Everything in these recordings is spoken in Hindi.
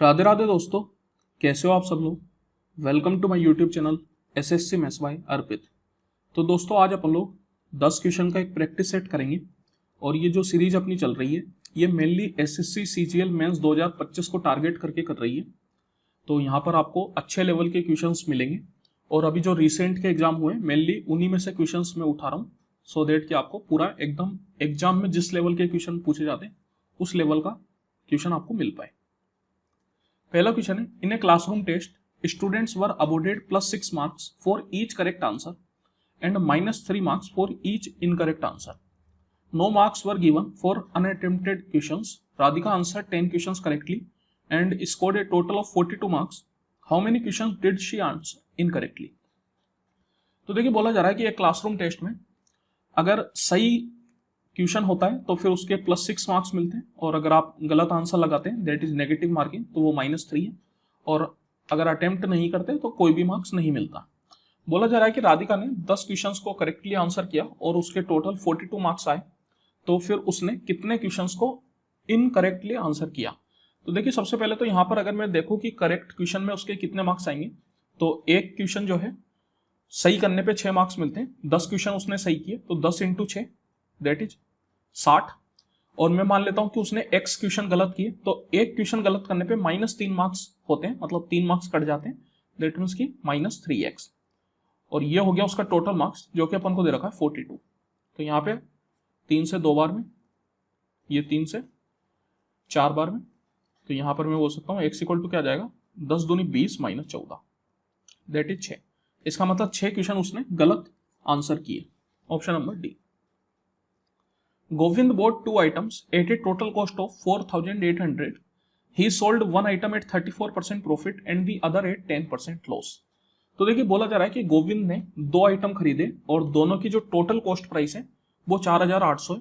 राधे राधे दोस्तों, कैसे हो आप सब लोग। Welcome to my YouTube channel SSC maths by Arpit. तो दोस्तों आज अपन लोग 10 क्वेश्चन का एक प्रैक्टिस सेट करेंगे और ये जो सीरीज अपनी चल रही है ये मेनली एसएससी सीजीएल मेंस 2025 को टारगेट करके कर रही है। तो यहाँ पर आपको अच्छे लेवल के क्वेश्चंस मिलेंगे और अभी जो रिसेंट के एग्जाम हुए मेनली उन्हीं में से क्वेश्चंस मैं उठा रहा हूँ सो देट कि आपको पूरा एकदम एग्जाम में जिस लेवल के क्वेश्चन पूछे जाते हैं उस लेवल का क्वेश्चन आपको मिल पाए। पहला क्वेश्चन है, in a classroom test students were awarded +6 marks for each correct answer and -3 marks for each incorrect answer. No marks were given for unattempted questions. Radhika answer 10 questions correctly and scored a total of 42 marks. How many questions did she answer incorrectly. तो देखिए बोला जा रहा है कि एक क्लासरूम टेस्ट में अगर सही क्वेश्चन होता है तो फिर उसके +6 मार्क्स मिलते हैं और अगर आप गलत आंसर लगाते हैं दैट इज नेगेटिव मार्किंग तो वो -3 है और अगर अटेम्प्ट नहीं करते तो कोई भी मार्क्स नहीं मिलता। बोला जा रहा है कि राधिका ने 10 क्वेश्चंस को करेक्टली आंसर किया और उसके टोटल 42 मार्क्स आए, तो फिर उसने कितने क्वेश्चंस को इनकरेक्टली आंसर किया। तो देखिए सबसे पहले तो यहाँ पर अगर मैं देखूँ कि करेक्ट क्वेश्चन में उसके कितने मार्क्स आएंगे तो एक क्वेश्चन जो है सही करने पे 6 मार्क्स मिलते हैं। 10 क्वेश्चन उसने सही किए तो 10 × 6 दैट इज 60 और मैं मान लेता हूं कि उसने x क्वेश्चन गलत किए तो एक क्वेश्चन गलत करने पे -3 मार्क्स होते हैं, मतलब 3 मार्क्स कट जाते हैं दैट मींस की -3x और ये हो गया उसका टोटल मार्क्स जो कि अपन को दे रखा है 42। तो यहाँ पे 3 से 2 बार में, ये 3 से 4 बार में, तो यहाँ पर मैं बोल सकता हूँ x इक्वल टू क्या आ जाएगा 10 दूनी 20 -14 दैट इज 6। इसका मतलब 6 क्वेश्चन उसने गलत आंसर किए। Option number D. Govind bought 2 items at a total cost of 4,800. He sold one item at 34% profit and the other at 10% loss. तो देखिए बोला जा रहा है कि गोविंद ने 2 आइटम खरीदे और दोनों की जो टोटल कॉस्ट प्राइस है वो 4,800 है।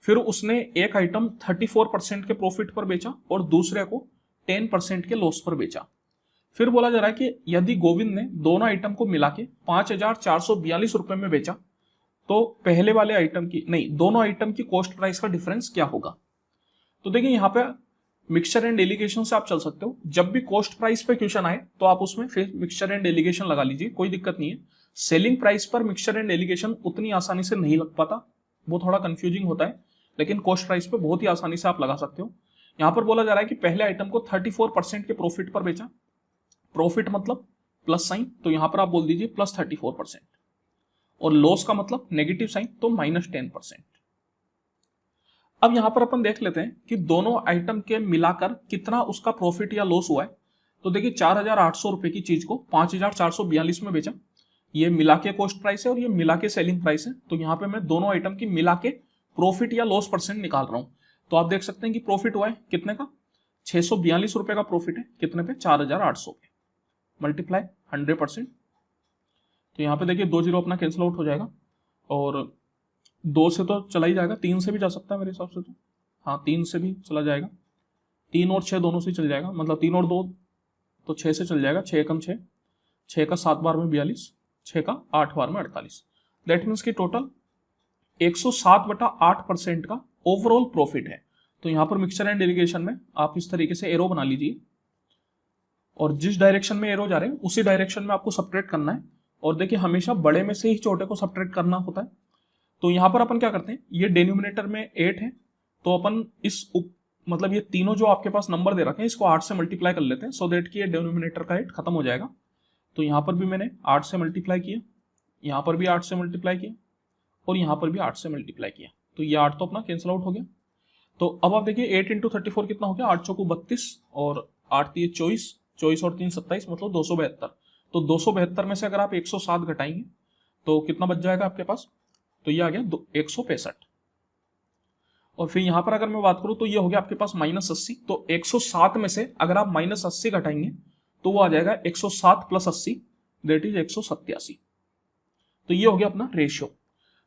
फिर उसने एक आइटम 34% के प्रॉफिट पर बेचा और दूसरे को 10% के लॉस पर बेचा। फिर बोला जा रहा है कि यदि गोविंद ने दोनों आइटम को मिला के 5,442 रुपए में बेचा तो पहले वाले आइटम की नहीं दोनों आइटम की कॉस्ट प्राइस का डिफरेंस क्या होगा। तो देखिए यहाँ पे मिक्सचर एंड डेलीगेशन से आप चल सकते हो। जब भी कॉस्ट प्राइस पे क्वेश्चन आए तो आप उसमें फिर मिक्सचर एंड डेलीगेशन लगा लीजिए, कोई दिक्कत नहीं है। सेलिंग प्राइस पर मिक्सचर एंड डेलीगेशन उतनी आसानी से नहीं लग पाता, वो थोड़ा कंफ्यूजिंग होता है, लेकिन कॉस्ट प्राइस पे बहुत ही आसानी से आप लगा सकते हो। यहाँ पर बोला जा रहा है कि पहले आइटम को 34% के प्रॉफिट पर बेचा, प्रॉफिट मतलब प्लस साइन, तो यहाँ पर आप बोल दीजिए +34% और लॉस का मतलब नेगेटिव साइन तो -10%। अब यहां पर अपन देख लेते हैं कि दोनों आइटम के मिलाकर कितना उसका प्रॉफिट या लॉस हुआ है। तो देखिए 4,800 रुपए की चीज को 5,442 में बेचा, ये मिला के कॉस्ट प्राइस है और ये मिला के सेलिंग प्राइस है। तो यहाँ पे मैं दोनों आइटम की मिला के प्रॉफिट या लॉस परसेंट निकाल रहा हूं। तो आप देख सकते हैं कि प्रॉफिट हुआ है कितने का 642 रुपए का प्रॉफिट है, कितने पे 4,800 पे, मल्टीप्लाई 100%। तो यहाँ पे देखिए 2 0 अपना कैंसिल आउट हो जाएगा और 2 से तो चला ही जाएगा, 3 से भी जा सकता है मेरे हिसाब से, तो हाँ 3 से भी चला जाएगा, 3 और 6 दोनों से चल जाएगा, मतलब 3 और 2 तो 6 से चल जाएगा, 6 कम 6, 6 का 7 बार में 42, 6 का 8 बार में 48, दैट मीन्स की टोटल 107/8% का ओवरऑल प्रॉफिट है। तो यहाँ पर मिक्सचर एंड डेलीगेशन में आप इस तरीके से एरो बना लीजिए और जिस डायरेक्शन में एरो जा रहे हैं उसी डायरेक्शन में आपको सब्ट्रैक्ट करना है और देखिए हमेशा बड़े में से ही छोटे को सब्ट्रैक्ट करना होता है। तो यहां पर अपन क्या करते हैं, ये डिनोमिनेटर में 8 है तो अपन इस मतलब ये तीनों जो आपके पास नंबर दे रखे हैं इसको 8 से मल्टीप्लाई कर लेते हैं सो देट कि ये डिनोमिनेटर का 8 खत्म हो जाएगा। तो यहां पर भी मैंने 8 से मल्टीप्लाई किया, यहां पर भी 8 से मल्टीप्लाई किया और यहां पर भी 8 से मल्टीप्लाई किया, तो ये 8 तो अपना कैंसिल आउट हो गया। तो अब आप देखिए 8 × 34 कितना हो गया, 8 चौको 32 और 8 3 24, 24 और 3 27, मतलब 272। तो 272 में से अगर आप 107 घटाएंगे तो कितना बच जाएगा आपके पास, तो ये आ गया 165। और फिर यहां पर अगर मैं बात करूं तो ये हो गया आपके पास -80। तो 107 में से अगर आप -80 घटाएंगे तो वो आ जाएगा 107 + 80 दैट इज 187। तो ये हो गया अपना रेशियो।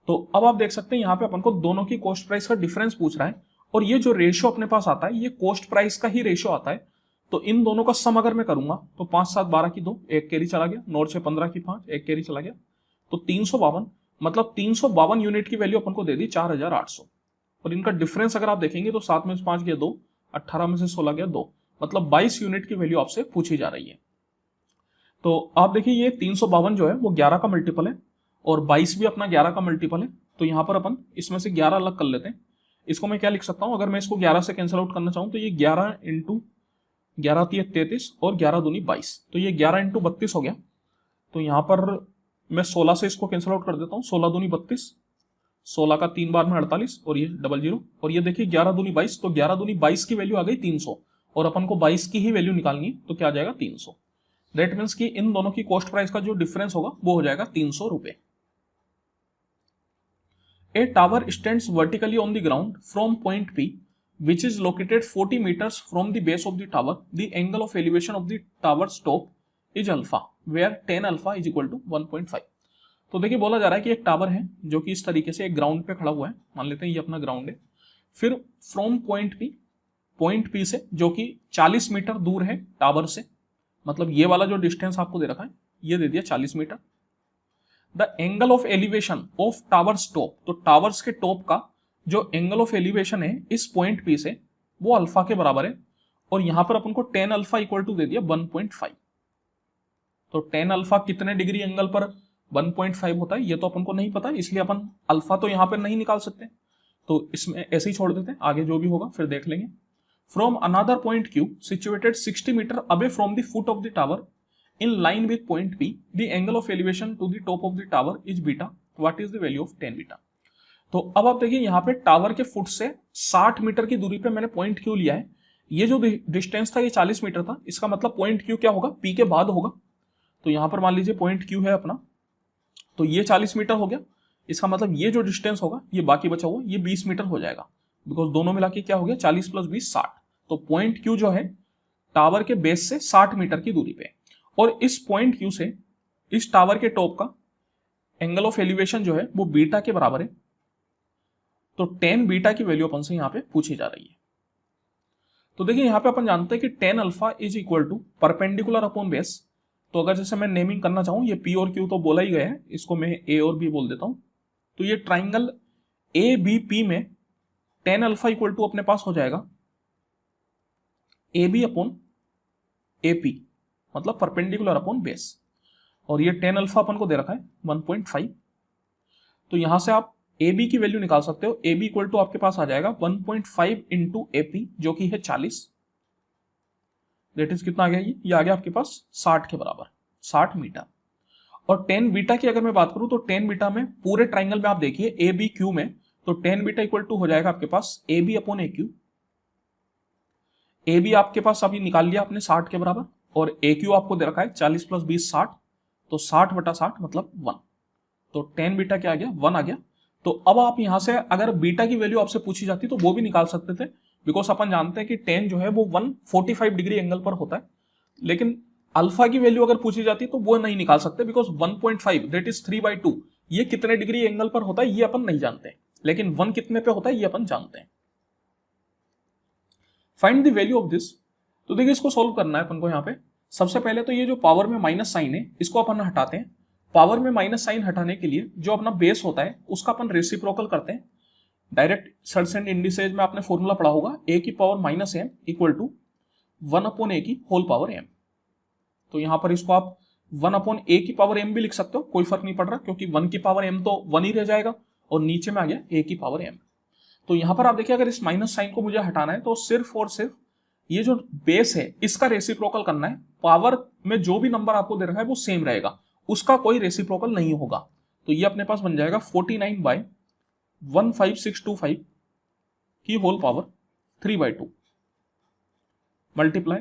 तो अब आप देख सकते हैं यहाँ पे अपन को दोनों की कॉस्ट प्राइस का डिफरेंस पूछ रहा है और ये जो रेशियो अपने पास आता है ये कॉस्ट प्राइस का ही रेशियो आता है। तो इन दोनों का सम अगर मैं करूंगा तो 5 7 12 की 2, एक कैरी चला गया, 9 6 15 की 5, एक कैरी चला गया, तो 352, मतलब 352 यूनिट की वैल्यू अपन को दे दी 4,800। और इनका डिफरेंस अगर आप देखेंगे तो 7 में से 5 गया 2, 18 में से 16 गया 2, मतलब 22 यूनिट की वैल्यू आपसे पूछी जा रही है। तो आप देखिए ये 352 जो है वो 11 का मल्टीपल है और 22 भी अपना 11 का मल्टीपल है। तो यहाँ पर अपन इसमें से 11 अलग कर लेते हैं। इसको मैं क्या लिख सकता हूँ, अगर मैं इसको 11 से कैंसिल आउट करना चाहूँ तो ये 11 इंटू 11 × 33 और 11 दूनी 22, तो ये 11 इंटू 32 हो गया। तो यहाँ पर मैं 16 से इसको कैंसिल आउट कर देता हूँ, 16 दूनी 32, 16 का 3 बार में 48 और ये 00 और ये देखिए 11 दूनी 22, तो 11 दूनी 22 की वैल्यू आ गई 300 और अपन को 22 की ही वैल्यू निकालनी है, तो क्या आ जाएगा 300। दैट मीन्स कि इन दोनों की कॉस्ट प्राइस का जो डिफरेंस होगा वो हो जाएगा 300 रुपए। A tower stands vertically on the ground from point P, which is located 40 meters from the base of the tower. The angle of elevation of the tower's top is alpha, where tan alpha is equal to 1.5. तो देखिए बोला जा रहा है कि एक टावर है जो कि इस तरीके से एक ग्राउंड पे खड़ा हुआ है, मान लेते हैं ये अपना ग्राउंड है। फिर फ्रॉम पॉइंट पी से जो कि 40 मीटर दूर है टावर से, मतलब ये वाला जो डिस्टेंस आपको दे रखा है ये दे दिया 40 metre. The angle of elevation of towers top, तो टावर्स के टॉप का जो एंगल ऑफ एलिवेशन है इस पॉइंट पी से वो अल्फा के बराबर है और यहां पर अपन को tan अल्फा इक्वल टू दे दिया 1.5। तो tan अल्फा कितने डिग्री एंगल पर 1.5 होता है ये तो अपन को नहीं पता, इसलिए अपन अल्फा तो यहां पर नहीं निकाल सकते, तो इसमें ऐसे ही छोड़ देते हैं, आगे जो भी होगा फिर देख लेंगे। From another point Q situated 60 metre away from the foot of the tower in line with point P, the angle of elevation to the top of the tower is beta. What is the value of tan beta? तो अब आप देखिए यहाँ पे टावर के फुट से 60 मीटर की दूरी पे मैंने पॉइंट Q लिया है। ये जो डिस्टेंस था ये 40 मीटर था, इसका मतलब पॉइंट Q क्या होगा, P के बाद होगा। तो यहाँ पर मान लीजिए पॉइंट Q है अपना, तो ये 40 मीटर हो गया, इसका मतलब ये जो डिस्टेंस होगा ये बाकी बचा हुआ ये 20 मीटर हो जाएगा, बिकॉज दोनों मिला के क्या हो गया 40 + 20 60। तो पॉइंट Q जो है टावर के बेस से 60 मीटर की दूरी पे, और इस पॉइंट Q से इस टावर के टॉप का एंगल ऑफ एलिवेशन जो है वो बीटा के बराबर है। तो tan बीटा की वैल्यू अपन से यहां पे पूछी जा रही है। तो देखिए यहां पे अपन जानते हैं कि tan alpha is equal to perpendicular upon base. तो अगर जैसे मैं नेमिंग करना चाहूं, ये P और Q तो बोला ही गया है, इसको मैं A और B बोल देता हूं। तो ये ट्राइंगल ABP में tan अल्फा इक्वल टू अपने पास हो जाएगा AB अपॉन AP, मतलब परपेंडिकुलर अपॉन बेस, और ये tan अल्फा अपन को दे रखा है 1.5। तो यहां से आप AB की वैल्यू निकाल सकते हो। AB इक्वल टू आपके पास आ जाएगा 1.5 इंटू AP जो कि है 40, दैट इज कितना आ गया, ये आ गया आपके पास 60 के बराबर, 60 मीटर। और tan बीटा की अगर मैं बात करूं तो tan बीटा में पूरे ट्राइंगल में आप देखिए ABQ में, तो tan बीटा इक्वल टू हो जाएगा आपके पास AB अपॉन AQ। AB आपके पास अभी निकाल लिया आपने 60 के बराबर, और AQ आपको दे रखा है 40 + 20 60, तो 60/60 मतलब 1। तो tan बीटा क्या आ गया 1 आ गया। तो अब आप यहां से अगर बीटा की वैल्यू आपसे पूछी जाती तो वो भी निकाल सकते थे, बिकॉज अपन जानते हैं कि tan जो है वो 145 डिग्री एंगल पर होता है, लेकिन अल्फा की वैल्यू अगर पूछी जाती तो वो नहीं निकाल सकते, बिकॉज 1.5 दैट इज 3/2 ये कितने डिग्री एंगल पर होता है ये अपन नहीं जानते, लेकिन 1 कितने पे होता है ये अपन जानते हैं। Find the value of this. तो देखिए इसको सोल्व करना है अपन को। यहाँ पे सबसे पहले तो ये जो पावर में माइनस साइन है इसको अपन हटाते हैं। पावर में माइनस साइन हटाने के लिए जो अपना बेस होता है उसका अपन रेसिप्रोकल करते हैं। डायरेक्ट सर्ट्स एंड इंडिसेज में आपने फॉर्मूला पढ़ा होगा, a की power -m equal to 1/a की होल पावर m। तो यहां पर इसको आप 1/a की पावर m भी लिख सकते हो, कोई फर्क नहीं पड़ रहा, क्योंकि 1 की पावर m तो 1 ही रह जाएगा और नीचे में आ गया a की पावर m। तो यहां पर आप देखिए अगर इस माइनस साइन को मुझे हटाना है तो सिर्फ और सिर्फ ये जो बेस है इसका रेसिप्रोकल करना है। पावर में जो भी नंबर आपको दे रखा है वो सेम रहेगा, उसका कोई रेसिप्रोकल नहीं होगा। तो ये अपने पास बन जाएगा 49/15625 की होल पावर 3/2 मल्टीप्लाई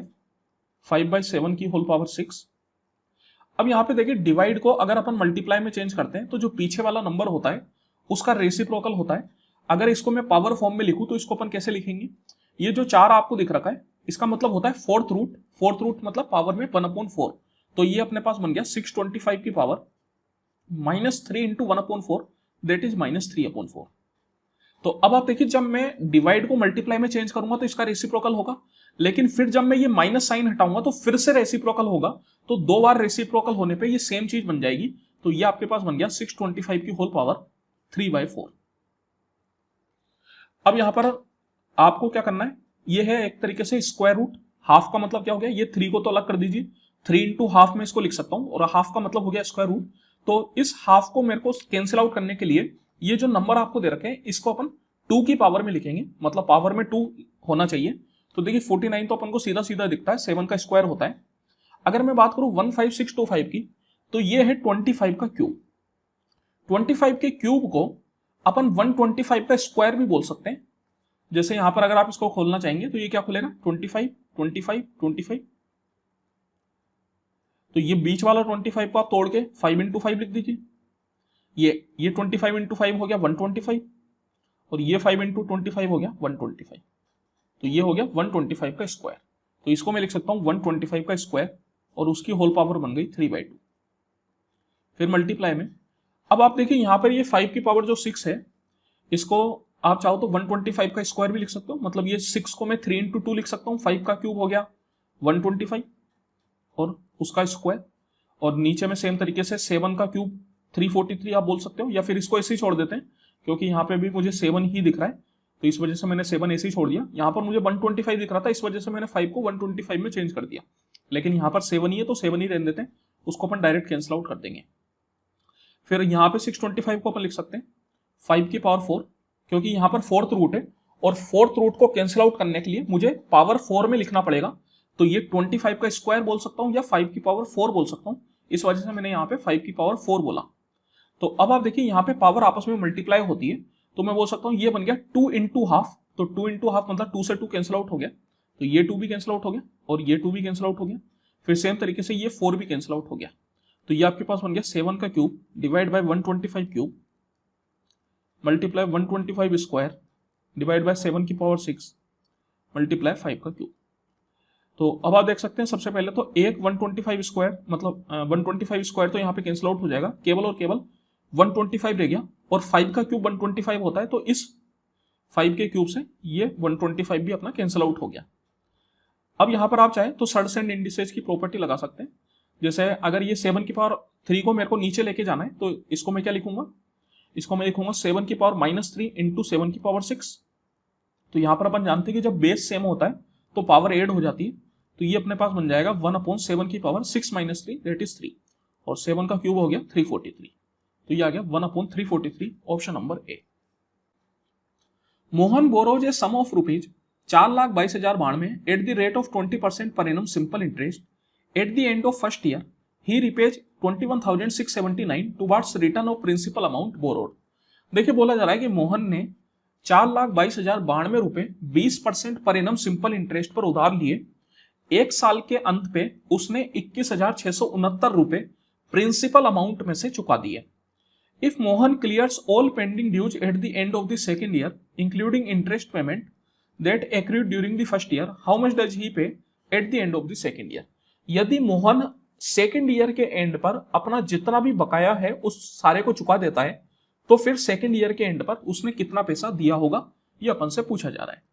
5/7 की होल पावर 6। अब यहां पे देखिए डिवाइड को अगर अपन मल्टीप्लाई में चेंज करते हैं तो जो पीछे वाला नंबर होता है उसका रेसिप्रोकल होता है। अगर इसको मैं पावर फॉर्म में लिखूं तो इसको अपन कैसे लिखेंगे, ये जो 4 आपको दिख रखा है इसका मतलब होता है फोर्थ रूट मतलब पावर में 1/4। तो ये अपने पास बन गया 625 की पावर -3 इंटू 1/4 दैट इज -3/4। तो अब आप देखिए जब मैं डिवाइड को मल्टीप्लाई में चेंज करूंगा तो इसका रेसिप्रोकल होगा, लेकिन फिर जब मैं ये माइनस साइन हटाऊंगा तो फिर से रेसिप्रोकल होगा। तो 2 बार रेसिप्रोकल होने पे ये सेम चीज बन जाएगी। तो ये आपके पास बन गया 625 की होल पावर 3/4। अब यहां पर आपको क्या करना है, ये है एक तरीके से स्क्वायर रूट, हाफ का मतलब क्या हो गया, ये 3 को तो अलग कर दीजिए, 3 इंटू हाफ में इसको लिख सकता हूं, और हाफ का मतलब हो गया स्क्वायर रूट। तो इस हाफ को मेरे को कैंसिल आउट करने के लिए ये जो नंबर आपको दे रखे हैं इसको अपन 2 की पावर में लिखेंगे, मतलब पावर में 2 होना चाहिए। तो देखिए 49 तो अपन को सीधा सीधा दिखता है, 7 का स्क्वायर होता है। अगर मैं बात करूं 15625 की, तो ये है 25 का क्यूब। 25 के क्यूब को अपन 125 का स्क्वायर भी बोल सकते हैं। जैसे यहां पर अगर आप इसको खोलना चाहेंगे तो ये क्या खुलेगा, 25 25 25। तो ये बीच वाला 25 को आप तोड़ के 5 इंटू 5 लिख दीजिए। ये 25 इंटू 5 हो गया 125, और ये 5 इंटू 25 हो गया 125। तो ये हो गया 125 का स्क्वायर। तो इसको मैं लिख सकता हूं 125 का स्क्वायर, और उसकी होल पावर बन गई 3/2। फिर मल्टीप्लाई में अब आप देखिए यहां पर ये 5 की पावर जो 6 है, इसको आप चाहो तो 125 का स्क्वायर भी लिख सकते हो, मतलब ये 6 को मैं 3 इंटू 2 लिख सकता हूँ, 5 का क्यूब हो गया 125 और उसका स्क्वायर, और नीचे में सेम तरीके से 7 का क्यूब 343 आप बोल सकते हो, या फिर इसको ऐसे ही छोड़ देते हैं क्योंकि यहाँ पे भी मुझे 7 ही दिख रहा है, तो इस वजह से मैंने 7 ऐसे ही छोड़ दिया। यहाँ पर मुझे 125 दिख रहा था, इस वजह से मैंने 5 को 125 में चेंज कर दिया, लेकिन यहाँ पर 7 ही है तो 7 ही रहने देते हैं, उसको अपन डायरेक्ट कैंसिल आउट कर देंगे। फिर यहाँ पे 625 को अपन लिख सकते हैं 5 की पावर 4, क्योंकि यहाँ पर 4th रूट है, और 4th रूट को कैंसिल आउट करने के लिए मुझे पावर 4 में लिखना पड़ेगा। तो ये 25 का स्क्वायर बोल सकता हूँ या 5 की पावर 4 बोल सकता हूँ, इस वजह से मैंने यहाँ पे 5 की पावर 4 बोला। तो अब आप देखिए यहाँ पे पावर आपस में मल्टीप्लाई होती है, तो मैं बोल सकता हूँ ये बन गया 2 इंटू हाफ। तो 2 इंटू हाफ मतलब 2 से 2 कैंसिल आउट हो गया, तो ये 2 भी कैंसिल आउट हो गया और ये 2 भी कैंसिल आउट हो गया। फिर सेम तरीके से ये 4 भी कैंसिल आउट हो गया। तो ये आपके पास बन गया 7 का cube divide by 125 cube multiply 125 square divide by 7 की पावर 6 मल्टीप्लाई 5 का क्यूब। तो अब आप देख सकते हैं सबसे पहले तो एक 125 स्क्वायर मतलब 125 स्क्वायर तो यहाँ पे कैंसिल आउट हो जाएगा, केवल और केवल 125 रह गया, और 5 का क्यूब 125 होता है, तो इस 5 के क्यूब से ये 125 भी अपना कैंसिल आउट हो गया। अब यहाँ पर आप चाहें तो सर्ड्स एंड इंडिसेस की प्रॉपर्टी लगा सकते हैं। जैसे अगर ये 7 की पावर 3 को मेरे को नीचे लेके जाना है, तो इसको मैं क्या लिखूंगा, इसको मैं लिखूंगा 7 की पावर -3 इंटू 7 की पावर 6। तो यहाँ पर अपन जानते हैं कि जब बेस सेम होता है तो पावर ऐड हो जाती है, तो ये अपने पास बन जाएगा 1/7 की पावर 6 - 3 दैट इज 3, और 7 का क्यूब हो गया 343। तो ये आ गया 1/343, option number A. Mohan borrows a sum of rupees 4,22,092 at the rate of 20% per annum simple interest at the end of first year he repays 21,679 towards return of principal amount borrowed. देखिए बोला जा रहा है कि मोहन ने 4,22,092 रुपए 20% पर एनम सिंपल इंटरेस्ट पर उधार लिए, एक साल के अंत पे उसने 21,669 रुपए प्रिंसिपल अमाउंट में से चुका दिए। If Mohan clears all pending dues at the end of the second year including interest payment that accrued during the first year, how much does he pay at the end of the second year. यदि मोहन सेकेंड ईयर के एंड पर अपना जितना भी बकाया है उस सारे को चुका देता है, तो फिर सेकेंड ईयर के एंड पर उसने कितना पैसा दिया होगा, ये अपन से पूछा जा रहा है।